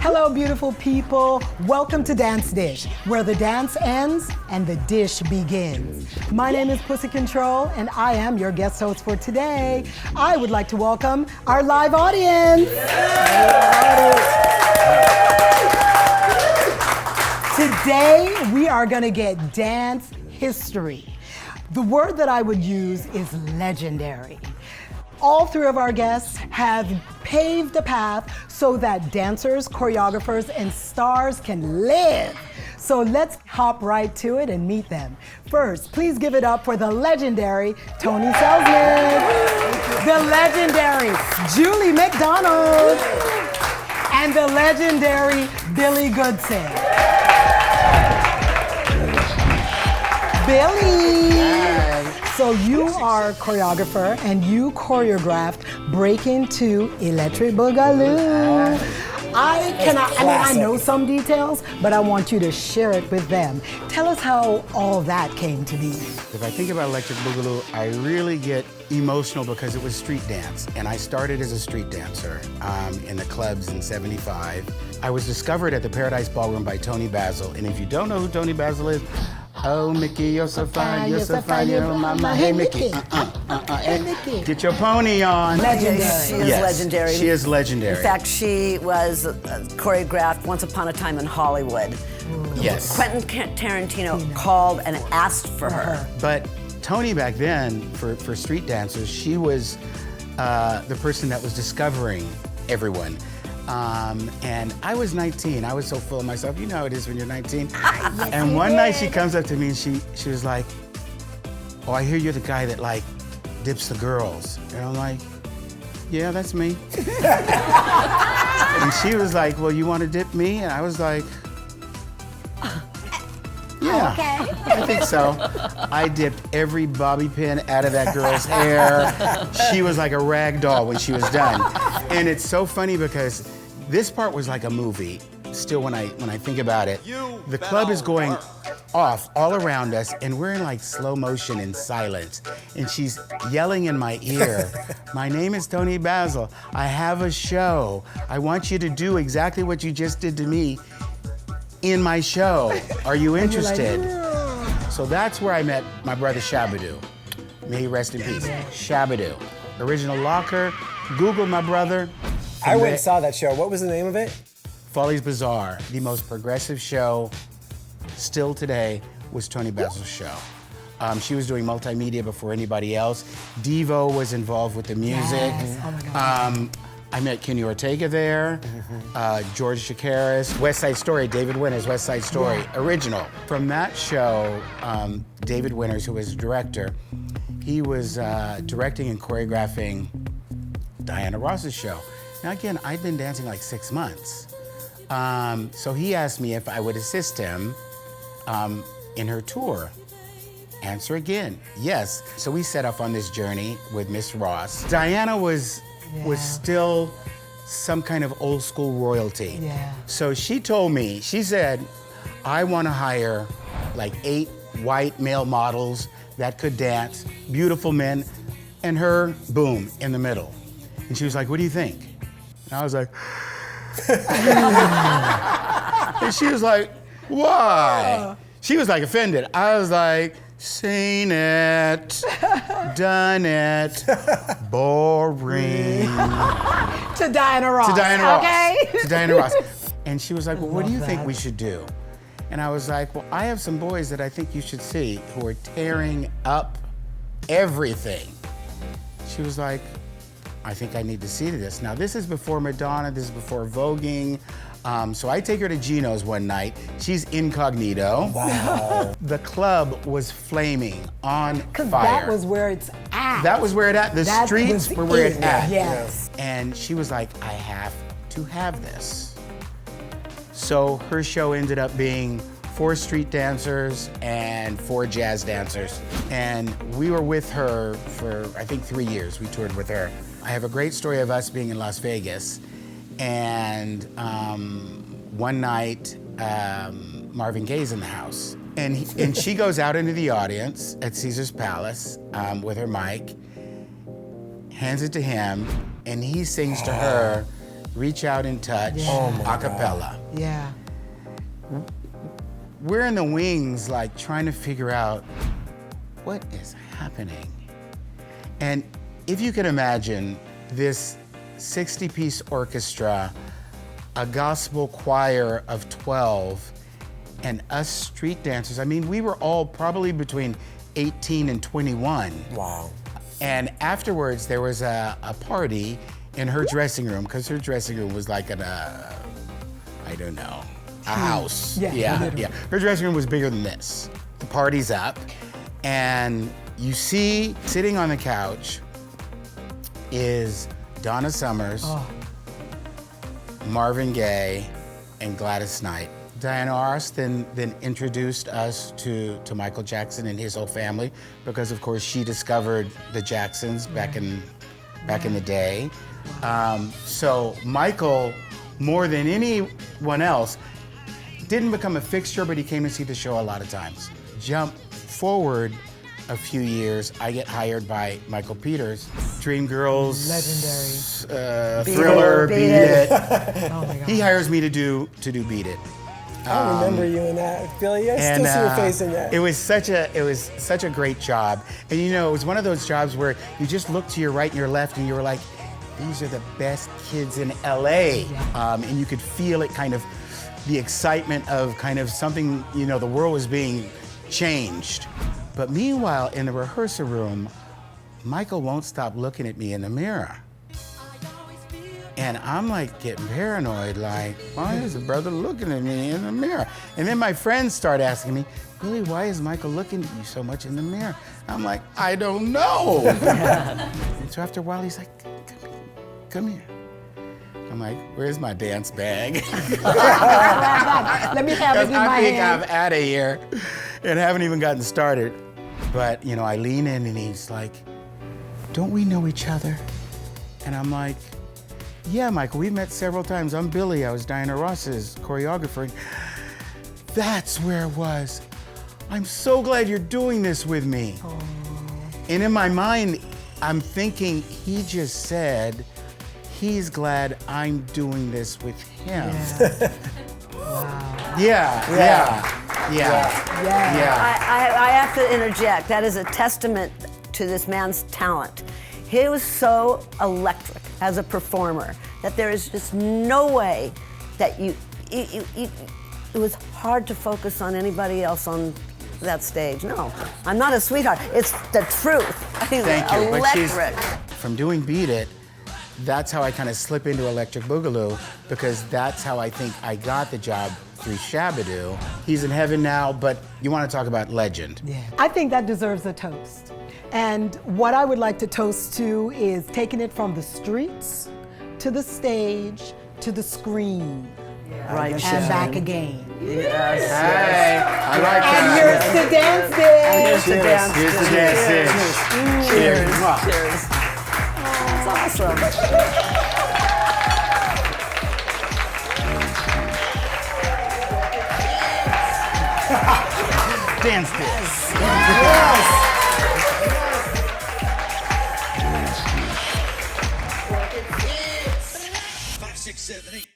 Hello, beautiful people. Welcome to Dance Dish, where the dance ends and the dish begins. My name is Pussy Control, and I am your guest host for today. I would like to welcome our live audience. Today, we are gonna get dance history. The word that I would use is legendary. All three of our guests have paved a path so that dancers, choreographers, and stars can live. So let's hop right to it and meet them. First, please give it up for the legendary Tony Selznick, the legendary Julie McDonald, and the legendary Billy Goodson. Billy! So you are a choreographer and you choreographed Breaking to Electric Boogaloo. I know some details, but I want you to share it with them. Tell us how all that came to be. If I think about Electric Boogaloo, I really get emotional because it was street dance. And I started as a street dancer in the clubs in '75. I was discovered at the Paradise Ballroom by Tony Basil. And if you don't know who Tony Basil is, oh, Mickey, you're so fine, you're so fine, you're mama. Hey, Mickey. Hey, Mickey. Get your pony on. Legendary. She is legendary. She is legendary. In fact, she was choreographed Once Upon a Time in Hollywood. Yes. Quentin Tarantino called and asked for her. But Tony back then, for street dancers, she was the person that was discovering everyone. And I was 19. I was so full of myself. You know how it is when you're 19. And one night she comes up to me and she was like, "Oh, I hear you're the guy that like dips the girls." And I'm like, "Yeah, that's me." And she was like, "Well, you want to dip me?" And I was like, "Yeah, okay. I think so." I dipped every bobby pin out of that girl's hair. She was like a rag doll when she was done. And it's so funny because this part was like a movie. Still, when I think about it, the club is going off all around us, and we're in like slow motion in silence. And she's yelling in my ear, "My name is Tony Basil. I have a show. I want you to do exactly what you just did to me in my show. Are you interested?" So that's where I met my brother Shabadoo. May he rest in peace. Shabadoo. Original Locker. Google my brother. I went and saw that show. What was the name of it? Follies Bazaar. The most progressive show still today was Tony Basil's show. She was doing multimedia before anybody else. Devo was involved with the music. Yes. Oh my God. I met Kenny Ortega there, George Chakiris, West Side Story, David Winters, West Side Story, original. From that show, David Winters, who was director, he was directing and choreographing Diana Ross's show. Now again, I'd been dancing like 6 months. So he asked me if I would assist him in her tour. Answer again, yes. So we set off on this journey with Miss Ross. Diana was still some kind of old school royalty. Yeah. So she told me, she said, "I want to hire like 8 white male models that could dance, beautiful men, and her, boom, in the middle." And she was like, "What do you think?" And I was like, and she was like, "Why?" She was like offended. I was like, "Seen it, done it, boring." To Diana Ross. To Diana Ross. Okay. To Diana Ross. And she was like, "Well, what do you think we should do?" And I was like, "Well, I have some boys that I think you should see who are tearing up everything." She was like, "I think I need to see this." Now, this is before Madonna, this is before voguing. So I take her to Gino's one night. She's incognito. Wow. The club was flaming on fire. Because that was where it's at. That was where it at. The streets were where it at. Yes. And she was like, "I have to have this." So her show ended up being 4 street dancers and 4 jazz dancers. And we were with her for, I think, 3 years. We toured with her. I have a great story of us being in Las Vegas. And one night, Marvin Gaye's in the house. And she goes out into the audience at Caesar's Palace with her mic, hands it to him, and he sings to her, Reach Out and Touch, Yeah. Oh a cappella. Yeah. We're in the wings, like trying to figure out what is happening. And if you can imagine this 60-piece orchestra, a gospel choir of 12, and us street dancers. I mean, we were all probably between 18 and 21. Wow. And afterwards, there was a party in her dressing room, because her dressing room was like I don't know, a house. Yeah, literally. Yeah. Her dressing room was bigger than this. The party's up, and you see sitting on the couch is Donna Summers, Marvin Gaye, and Gladys Knight. Diana Ross then introduced us to Michael Jackson and his whole family, because of course she discovered the Jacksons back in the day. So Michael, more than anyone else, didn't become a fixture, but he came to see the show a lot of times. Jump forward a few years, I get hired by Michael Peters. Dreamgirls, Legendary. Thriller, Beat It. Oh my God. He hires me to do Beat It. I remember you in that, Billy. I still see your face in that. It was such a great job. And you know, it was one of those jobs where you just looked to your right and your left and you were like, these are the best kids in LA. And you could feel it, kind of the excitement of kind of something, you know, the world was being changed. But meanwhile, in the rehearsal room, Michael won't stop looking at me in the mirror. And I'm like getting paranoid, like, why is the brother looking at me in the mirror? And then my friends start asking me, Billy, why is Michael looking at you so much in the mirror? I'm like, I don't know. And so after a while, he's like, come here. I'm like, where's my dance bag? Let me have it in my I think hand. I'm out of here and haven't even gotten started. But, you know, I lean in and he's like, don't we know each other? And I'm like, yeah, Michael, we've met several times. I'm Billy, I was Diana Ross's choreographer. That's where it was. I'm so glad you're doing this with me. Aww. And in my mind, I'm thinking, he just said, he's glad I'm doing this with him. Yeah. Wow. Yeah. I have to interject. That is a testament to this man's talent. He was so electric as a performer that there is just no way that it was hard to focus on anybody else on that stage. No, I'm not a sweetheart. It's the truth. Thank you. Electric. But from doing Beat It, that's how I kind of slip into Electric Boogaloo, because that's how I think I got the job through Shabadoo. He's in heaven now, but you want to talk about legend. Yeah. I think that deserves a toast. And what I would like to toast to is taking it from the streets to the stage to the screen. Right. And back again. Yes. Hey, I like And that. here's the dancing. Here's the dance. Here's the dance. Cheers. Mwah. Cheers. That's awesome. Dance this. Yes. 5, 6, 7, 8.